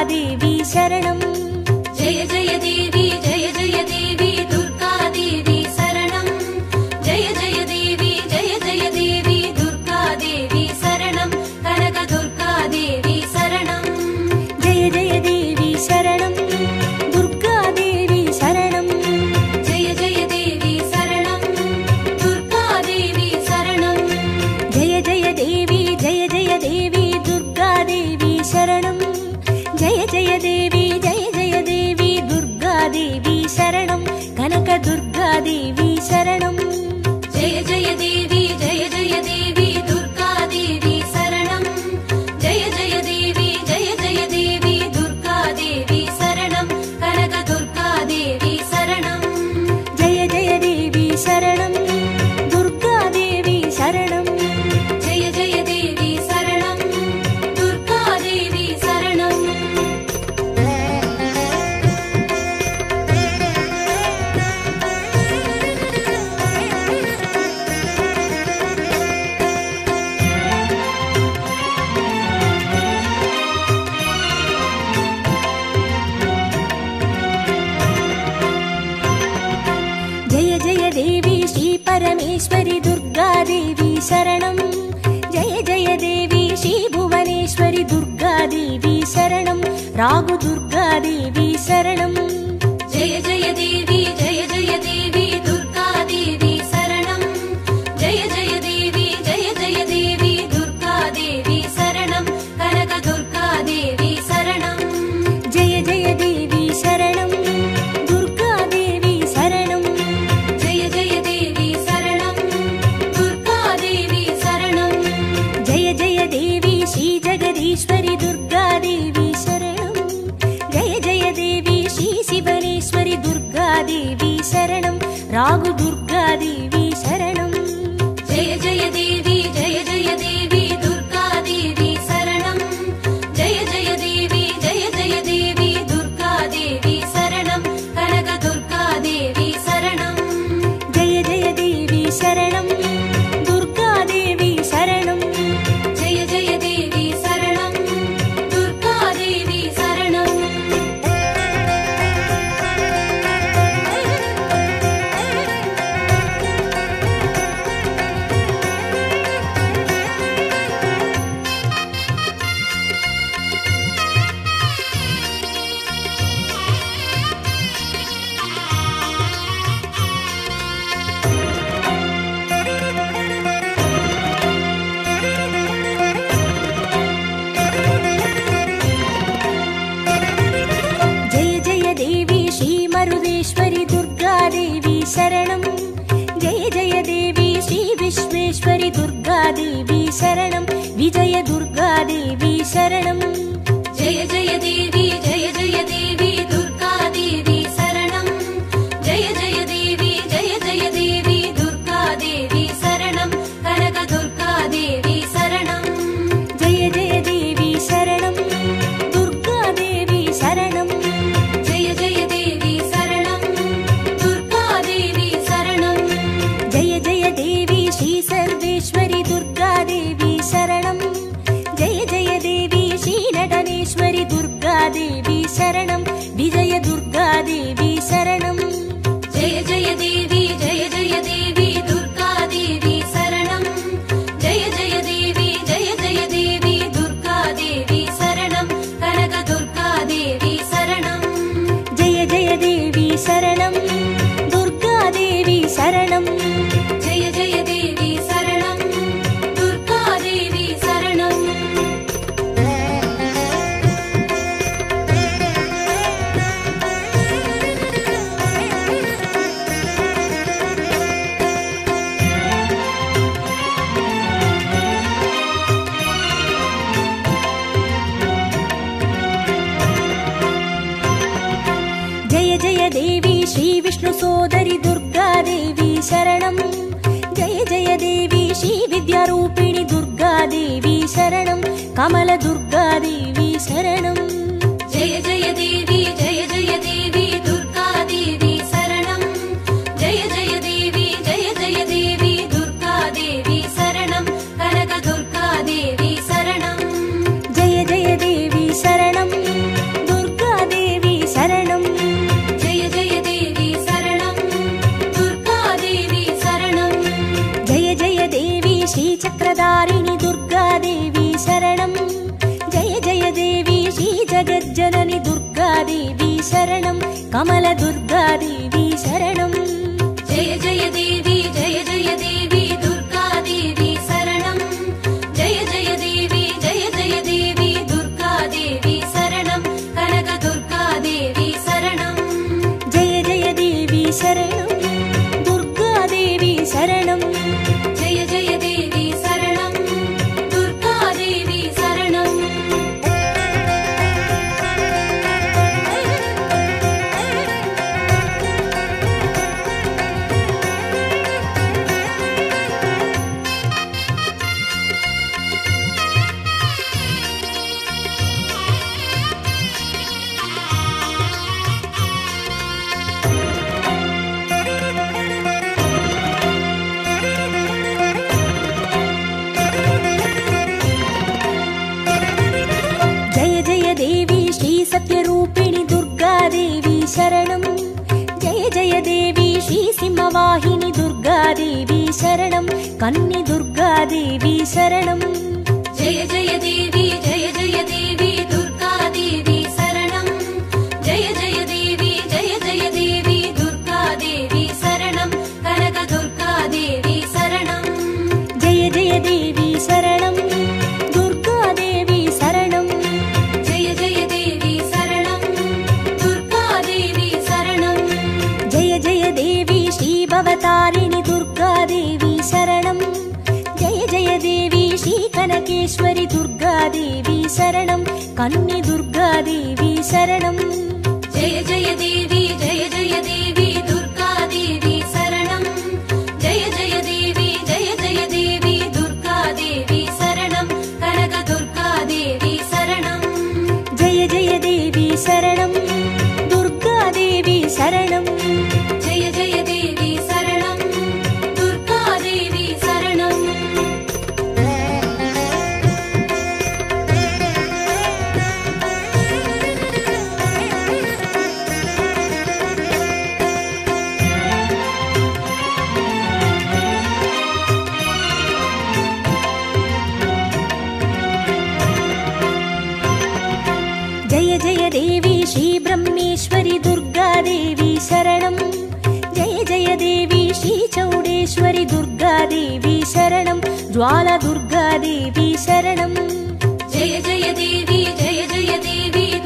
देवी शरणं जय जय देवी दुर्गा देवी शरणं जय जय देवी दुर्गा देवी शरणं कनक दुर्गा देवी शरणं जय जय देवी शरणं दुर्गा देवी शरणं जय जय देवी शरणं दुर्गा देवी शरणं जय जय देवी दुर्गा देवी शरणं जय जय देवी दुर्गा देवी शरणं कनक दुर्गा देवी शरणं जय जय देवी दुर्गा देवी शरणं जय जय देवी दुर्गा देवी शरणं कनक दुर्गा देवी शरणं जय जय देवी शरणं दुर्गा देवी शरणं जय जय देवी शरणं दुर्गा देवी शरणं जय जय देवी श्री परमेश्वरी दुर्गा देवी शरणं जय जय देवी श्री भुवनेश्वरी दुर्गा देवी शरणं रागु दुर्गा देवी शरणं जय जय देवी दुर्गा देवी शरणं जय जय देवी दुर्गा देवी शरणं कनक दुर्गा देवी शरणं जय जय देवी शरणं दुर्गा देवी शरणं जय जय देवी शरणं दुर्गा देवी शरणं जय जय देवी श्री जगदीश्वरी दुर्गा देवी शरणं जय जय देवी श्री शिवनेश्वरी दुर्गा देवी शरणं रागु दुर्गा देवी शरणं जय जय देवी दुर्गा देवी शरणं जय जय देवी दुर्गा देवी शरणं कनक दुर्गा देवी शरणं जय जय देवी शरणं दुर्गा देवी शरणं जय जय देवी शरणं दुर्गा देवी शरणं जय जय देवी श्री मरुदेश्वरी दुर्गा देवी शरणं जय जय देवी श्री विश्वेश्वरी दुर्गा देवी शरणं विजय दुर्गा देवी शरणं जय जय देवी दुर्गा देवी शरणं जय जय देवी दुर्गा देवी शरणं कनक दुर्गा देवी शरणं जय जय देवी शरणं दुर्गा देवी शरणं जय जय देवी शरणं दुर्गा देवी शरणं जय जय देवी श्री सर्वेश्वरी दुर्गा देवी शरणं जय जय देवी श्री नटनेश्वरी दुर्गा देवी शरणं विजय दुर्गा देवी शरणं जय जय देवी दुर्गा देवी शरणं जय जय देवी दुर्गा देवी शरणं कनक दुर्गा देवी शरणं जय जय देवी शरणं दुर्गा देवी शरणं जय जय देवी शरणं दुर्गा देवी शरणं जय जय देवी श्री विष्णु सोदरी दुर्गा देवी शरणं जय जय देवी श्री विद्यारूपिणी दुर्गा देवी शरणं कमल दुर्गा देवी शरणं जय जय देवी दुर्गा देवी शरणं जय जय देवी दुर्गा देवी शरणं कनक दुर्गा देवी शरणं जय जय देवी शरणं कमलदुर्गादेवी शरणं जय जय देवी दुर्गादेवी शरणं जय जय देवी दुर्गादेवी शरणं कनकदुर्गादेवी शरणं जय जय देवी शरणं दुर्गादेवी शरणं जय जय देवी शरणं दुर्गादेवी शरणं जय जय देवी श्री सत्यरूपिणी दुर्गादेवी शरणं जय जय देवी श्री सिंहवाहिनी दुर्गादेवी शरणं कन्नी दुर्गादेवी शरणं जय जय देवी दुर्गादेवी शरणं जय जय देवी दुर्गादेवी शरणं कनकदुर्गादेवी शरणं जय जय देवी शरणं दुर्गादेवी शरणं जय जय देवी शरणं दुर्गादेवी शरणं जय जय देवी श्री भवतारिणी दुर्गादेवी शरणं जय जय देवी श्री कनकेश्वरी दुर्गादेवी शरणं कन्नी दुर्गादेवी शरणं जय जय देवी दुर्गादेवी शरणं जय जय देवी दुर्गादेवी शरणं कनकदुर्गादेवी शरणं जय जय देवी शरणं दुर्गादेवी शरणं जय जय देवी शरणं दुर्गादेवी शरणं जय जय देवी श्री ब्रह्मेश्वरी दुर्गादेवी शरणं जय जय देवी श्री चौडेश्वरी दुर्गादेवी शरणं ज्वाला दुर्गादेवी शरणं जय जय देवी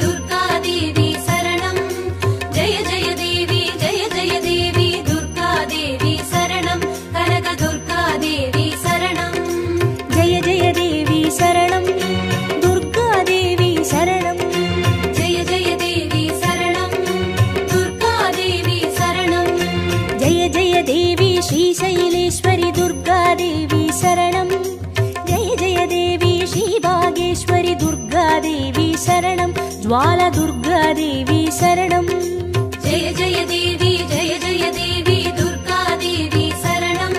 दुर्गादेवी शरणं जय जय देवी दुर्गादेवी शरणं कनकदुर्गादेवी शरणं जय जय देवी शरणं दुर्गादेवी शरणं जय जय देवी शरणं दुर्गादेवी शरणं जय जय देवी श्री शैलेश्वरी दुर्गादेवी शरणं जय जय देवी श्री भागेश्वरी दुर्गादेवी शरणं ज्वाला दुर्गादेवी शरणं जय जय देवी दुर्गादेवी शरणं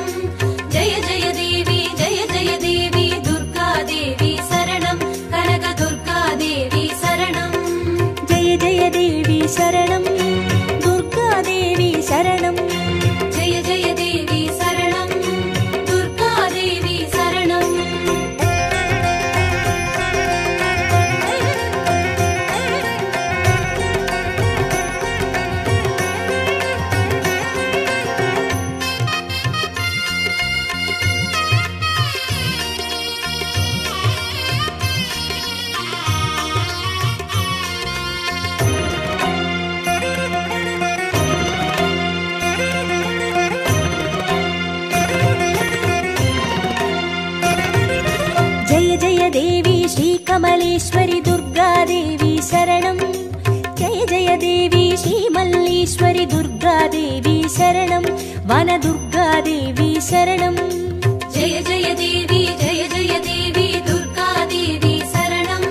जय जय देवी दुर्गादेवी शरणं कनकदुर्गादेवी शरणं जय जय देवी शरणं दुर्गादेवी शरणं जय जय देवी शरणं दुर्गादेवी शरणं जय जय देवी श्री कमलेश्वरी दुर्गादेवी शरणं जय जय देवी श्री मल्लीश्वरी दुर्गादेवी शरणं वन दुर्गादेवी शरणं जय जय देवी दुर्गादेवी शरणं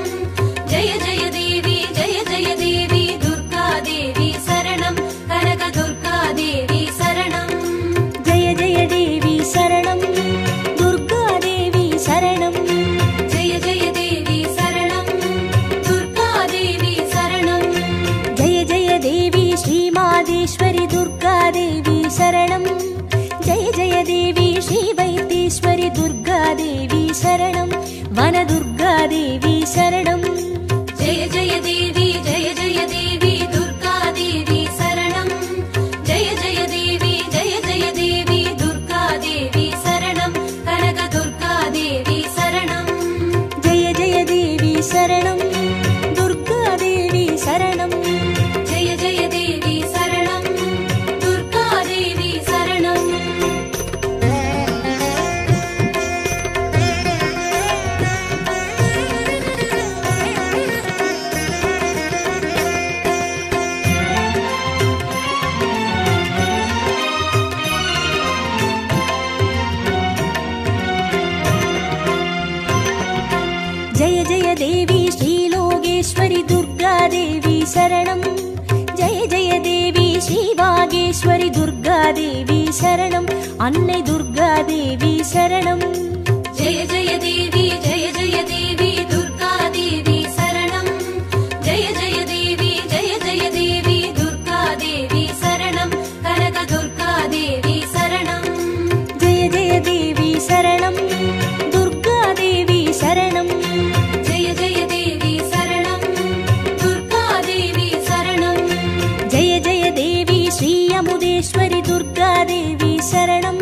जय जय देवी दुर्गादेवी शरणं कनकदुर्गादेवी शरणं जय जय देवी शरणं दुर्गादेवी शरणं जय जय देवी शरणं दुर्गादेवी शरणं जय जय देवी श्री मादेश्वरी दुर्गादेवी शरणं जय जय देवी श्री वैद्येश्वरी दुर्गादेवी शरणं वन दुर्गादेवी शरणं जय जय देवी दुर्गादेवी शरणं शरणं जय जय देवी श्री वागेश्वरि दुर्गा देवी शरणं अन्नै दुर्गा देवी शरणं जय जय देवी दुर्गा देवी शरणं जय जय देवी दुर्गा देवी शरणं कनक दुर्गा देवी शरणं जय जय देवी शरणं दुर्गा देवी शरणं जय जय देवी शरणं दुर्गा देवी शरणं जय जय देवी श्री अमुदेश्वरि दुर्गा देवी शरणं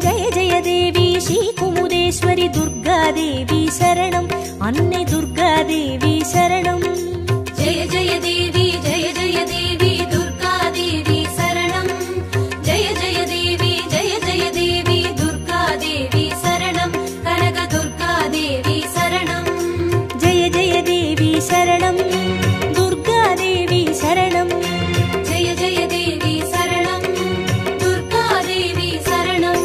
जय जय देवी श्री कुमुदेश्वरि दुर्गा देवी शरणं अन्नै दुर्गा देवी शरणं जय जय देवी दुर्गा देवी शरणं जय जय देवी दुर्गा देवी शरणं कनक दुर्गा देवी शरणं जय जय देवी शरणं दुर्गा देवी शरणं जय जय देवी शरणं दुर्गा देवी शरणं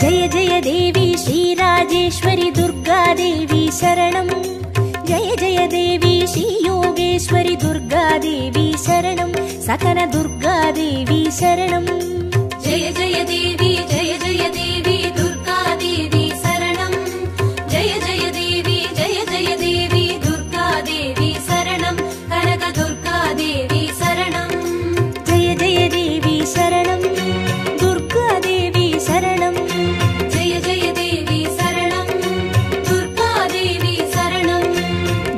जय जय देवी श्री राजेश्वरि दुर्गा देवी शरणं जय जय देवी श्री योगेश्वरि दुर्गा देवी शरणं सकल दुर्गा देवी शरणं जय जय देवी दुर्गा देवी शरणं जय जय देवी दुर्गा देवी शरणं कनक दुर्गा देवी शरणं जय जय देवी शरणं दुर्गा देवी शरणं जय जय देवी शरणं दुर्गा देवी शरणं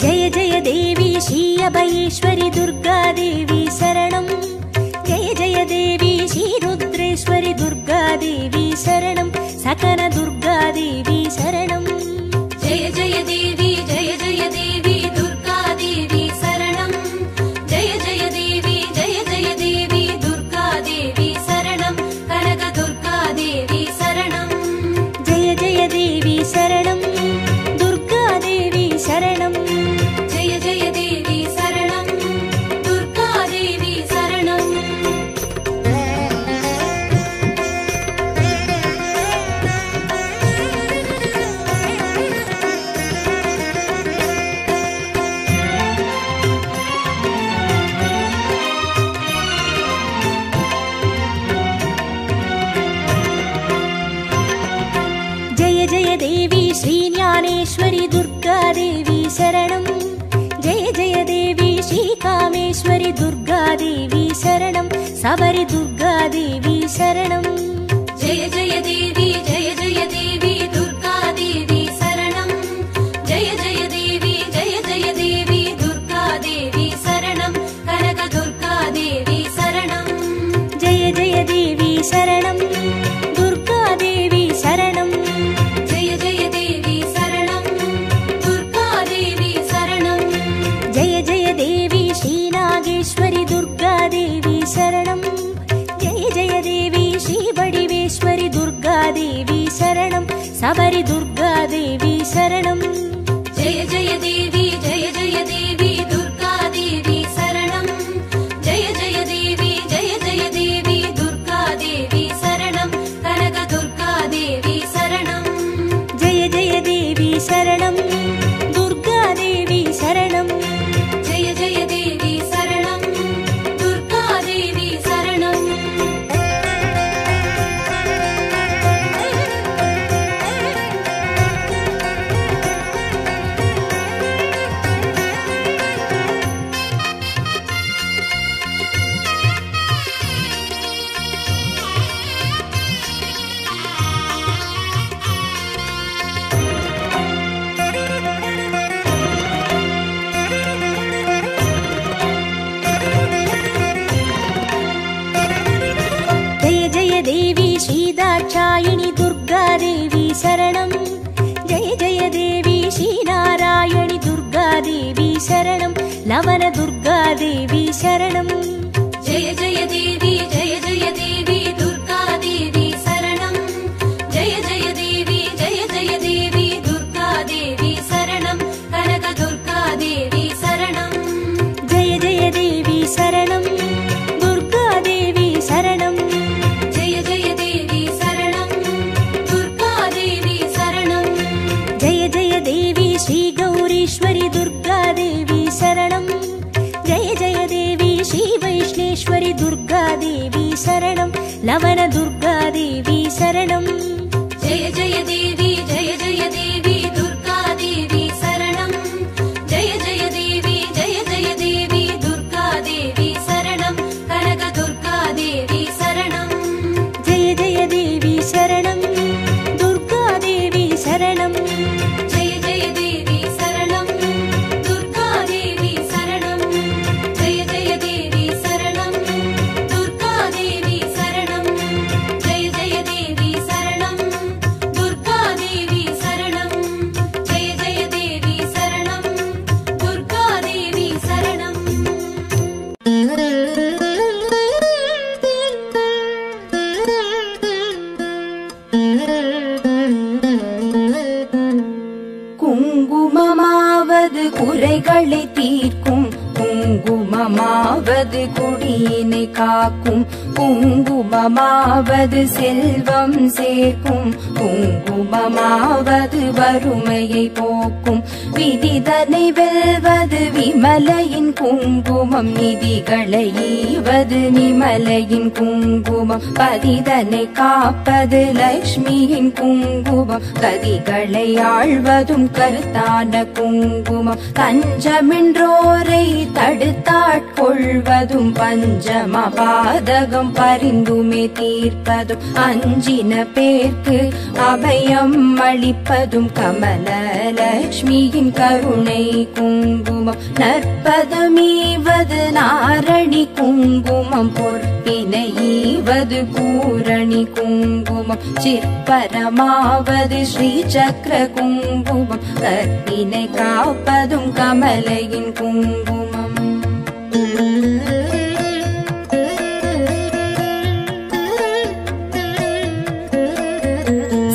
जय जय देवी श्री अभयेश्वरि दुर्गा देवी शरणं जय जय देवी श्री रुद्रेश्वरि दुर्गा देवी शरणं सकल दुर्गा देवी शरणं जय जय देवी दुर्गा देवी शरणं जय जय देवी दुर्गा देवी शरणं कनक दुर्गा देवी शरणं जय जय देवी शरणं दुर्गा देवी शरणं जय जय देवी शरणं दुर्गा देवी शरणं जय जय देवी श्री ज्ञानेश्वरि दुर्गा देवी शरणं जय जय देवी श्री कामेश्वरि दुर्गा देवी शरणं सबरि दुर्गा देवी शरणं जय जय देवी दुर्गा देवी शरणं जय जय देवी दुर्गा देवी शरणं कनक दुर्गा देवी शरणं जय जय देवी शरणं दुर्गा देवी शरणं जय जय देवी शरणं दुर्गा देवी शरणं जय जय देवी श्री नागेश्वरि दुर्गा देवी शरणं जय जय देवी श्री बडिवेश्वरि दुर्गा देवी शरणं सबरि दुर्गा देवी शरणं जय जय देवी दुर्गा देवी शरणं जय जय देवी दुर्गा देवी शरणं कनक दुर्गा देवी शरणं जय जय देवी शरणं दुर्गा देवी शरणं जय जय देवी शरणं दुर्गा देवी शरणं जय जय देवी श्री दाक्षायिणी दुर्गा देवी शरणं जय जय जय देवी श्रीनारायणि दुर्गादेवी शरणं लवनदुर्गादेवी शरणं जय जय देवी दुर्गादेवी शरणं जय जय देवी दुर्गादेवी शरणं कनकदुर्गादेवी शरणं जय जय देवी शरणं दुर्गादेवी शरणं जय जय देवी शरणं दुर्गादेवी शरणं जय जय देवी श्रीगौरीश्वरि दुर्गादेवी शरणं जय जय देवी श्रीवैष्णेश्वरि दुर्गादेवी शरणं लवनदुर्गादेवी शरणं जय जय देवी दुर्गादेवी शरणं जय जय देवी दुर्गादेवी शरणं कनकदुर्गादेवी शरणं जय जय देवी शरणं दुर्गादेवी शरणं जय जय देवी शरणं दुर्गादेवी शरणं जय जय देवी शरणं दुर्गादेवी शरणं जय जय देवी शरणं दुर्गादेवी शरणं जय जय देवी शरणं दुर्गादेवी शरणं குங்குமமாவது குறைகளை தீர்க்கும் குங்குமமாவது குடியினை காக்கும் குங்குமமாவது செல்வம் சேர்க்கும் குங்குமமாவது வறுமையை போக்கும் விதிதனை வெல்வது விமலையின் குங்குமம் நிதிகளை ஈவது நிமலையின் குங்குமம் பதிதனை காப்பது லக்ஷ்மியின் குங்குமம் கதிகளை ஆழ்வதும் கருத்தான குங்குமம் தஞ்சமின்றோரை தடுத்தாட்கொள்வதும் பஞ்சம பாதகம் பரிந்துமே தீர்ப்பதும் அஞ்சின பேர்க்கு அபயம் அளிப்பதும் கமலலக்ஷ்மியின் கருணை குங்குமம் நற்பதமீவது நாரணி குங்குமம் பொற்பினை ஈவது பூரணி குங்குமம் சிற்பரமாவது ஸ்ரீசக்கர குங்குமம் கற்பினை காப்பதும் கமலையின் குங்குமம்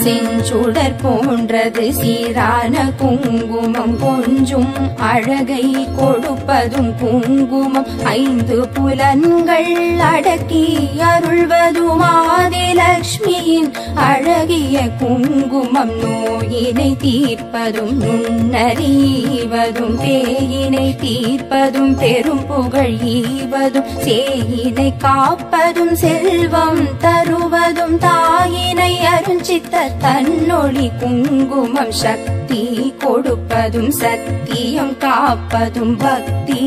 செஞ்சுடர் போன்றது சீரான குங்குமம் கொஞ்சும் அழகை கொடுப்பதும் குங்குமம் ஐந்து புலன்கள் அடக்கி அருள்வதும் ஆதிலக்ஷ்மியின் அழகிய குங்குமம் நோயினை தீர்ப்பதும் நுண்ணறிவதும் பேயினை தீர்ப்பதும் பெரும் புகழ் ஈவதும் சேயினை காப்பதும் செல்வம் தருவதும் தாயினை அருஞ்சித்த தன்னொளி குங்குமம் சக்தி கொடுப்பதும் சத்தியம் காப்பதும் பக்தி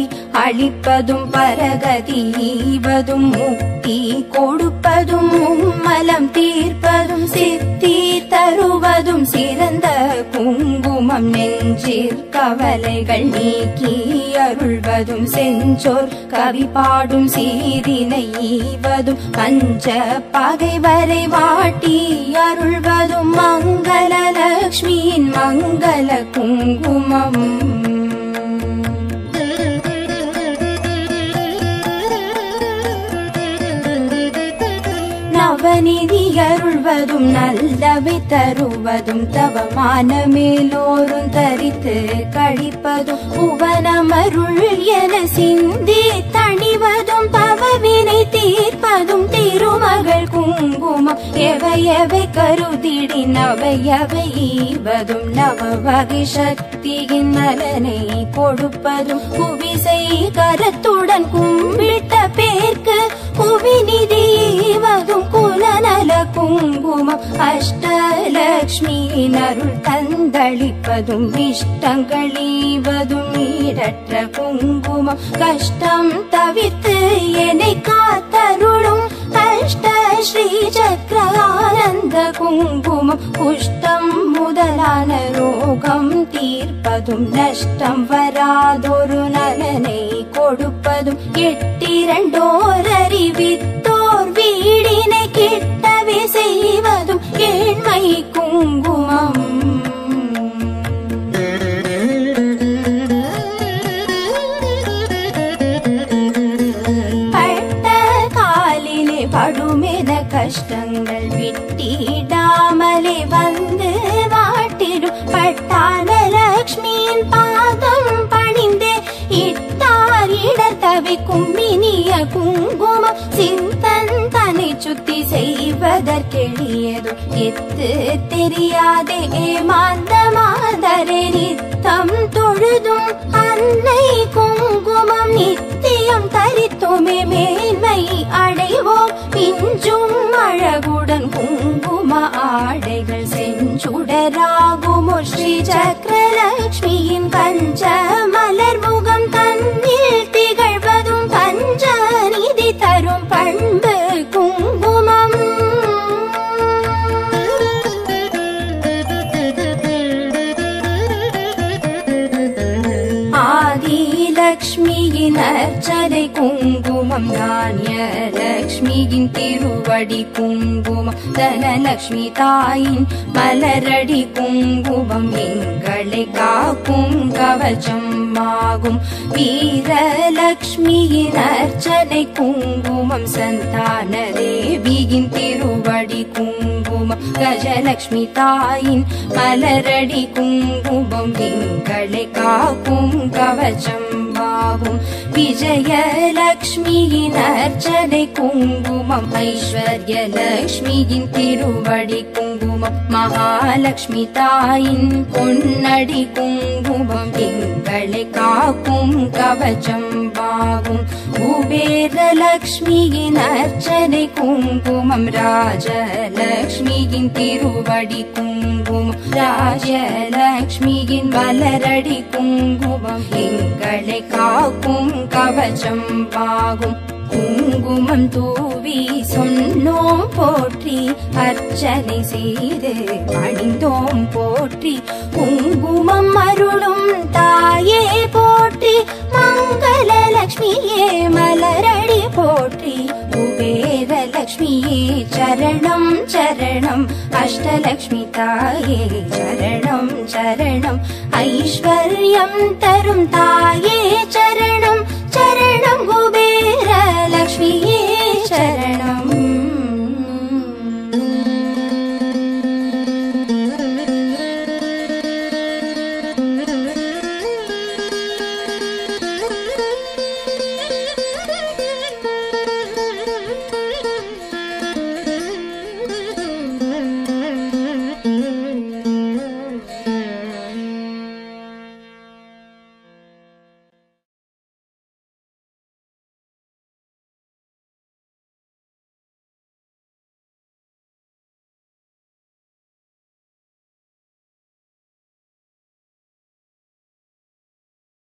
அளிப்பதும் பரகதி ஈவதும் முக்தி கொடுப்பதும் மும்மலம் தீர்ப்பதும் சித்தி தருவதும் சிறந்த குங்குமம் நெஞ்சிற் கவலைகள் நீக்கி அருள்வதும் செஞ்சோர் கவி பாடும் சீரினை ஈவதும் பஞ்ச பகைவரை வாட்டி அருள்வதும் மங்களலக்ஷ்மியின் மங்கள குங்குமம் நவநிதி அருள்வதும் நல்லவை தருவதும் தவமான மேலோரும் தரித்து கழிப்பதும் புவனமருள் என சிந்தி தணிவதும் பவவினை தீர்ப்பதும் திருமகள் குங்குமம் எவை எவை கருதிடி நவையவை ஈவதும் நவ வகை சக்தியின் நலனை கொடுப்பதும் குவிசை கரத்துடன் கும்பிட்ட பேர்க்கு குவிநிதி ஈவதும் குலநல குங்குமம் அஷ்டலக்ஷ்மியின் அருள் தந்தளிப்பதும் இஷ்டங்கள் ஈவதும் ஈடற்ற குங்குமம் கஷ்டம் தவிர்த்து என்னை காத்தருளும் அஷ்ட ஸ்ரீ சக்கர ஆனந்த குங்குமம் குஷ்டம் முதலான ரோகம் தீர்ப்பதும் நஷ்டம் வராதொரு நலனை கொடுப்பதும் எட்டிரண்டோர் அறிவித்தோர் வீடினை கிட்டவே செய்வதும் ஏழ்மை குங்குமம் வருமென கஷ்டங்கள் விட்டிடாமலே வந்து வாட்டிடும் பட்டாளலக்ஷ்மியின் பாதம் பணிந்தே இட்டார் இடர் தவிக்கும் இனிய குங்குமம் சிந்தன் தன்னை சுத்தி செய்வதற்கெளியதும் எத்து தெரியாதே ஏமாந்த மாதரே நித்தம் தொழுதும் அன்னை குங்குமம் நித்தியம் தரித்தோமே மேன்மை அடைவோம் மிஞ்சும் அழகுடன் குங்கும ஆடைகள் செஞ்சுடராகுமோ ஸ்ரீ சக்கரலக்ஷ்மியின் பஞ்ச மலர் முகம் தன்னில் திகழ்வதும் பஞ்ச நிதி தரும் பண்பு குங்குமம் ஆதிலக்ஷ்மியின் அர்ச்சனை குங்குமம் தானிய லக்ஷ்மியின் திருவடி குங்குமம் தனலக்ஷ்மி தாயின் மலரடி குங்குமம் எங்களை காக்கும் கவச்சம் ஆகும் வீரலக்ஷ்மியின் அர்ச்சனை குங்குமம் சந்தான தேவியின் திருவடி குங்குமம் கஜலக்ஷ்மி தாயின் மலரடி குங்குமம் எங்களை காக்கும் கவச்சம் ஆகும் விஜயலக்ஷ்மியின் அர்ச்சனை குங்குமம் ஐஸ்வர்யலக்ஷ்மியின் திருவடி குங்குமம் மகாலட்சுமி தாயின் பொன்னடி குங்குமம் எங்களை காக்கும் கவச்சம் ஆகும் குபேரலக்ஷ்மியின் அர்ச்சனை குங்குமம் ராஜலக்ஷ்மியின் திருவடி குங்குமம் ராஜலக்ஷ்மியின் மலரடி குங்குமம் எங்களை காக்கும் கவச்சம் ஆகும் குங்குமம் தூவி சொன்னோம் போற்றி அர்ச்சனை செய்து பணிந்தோம் போற்றி குங்குமம் அருளும் தாயே போற்றி மங்களலக்ஷ்மியே மலரடி போற்றி குபேரலக்ஷ்மியே சரணம் சரணம் அஷ்டலக்ஷ்மி தாயே சரணம் சரணம் ஐஸ்வர்யம் தரும் தாயே சரணம் சரணம் குபேரலக்ஷ்மியே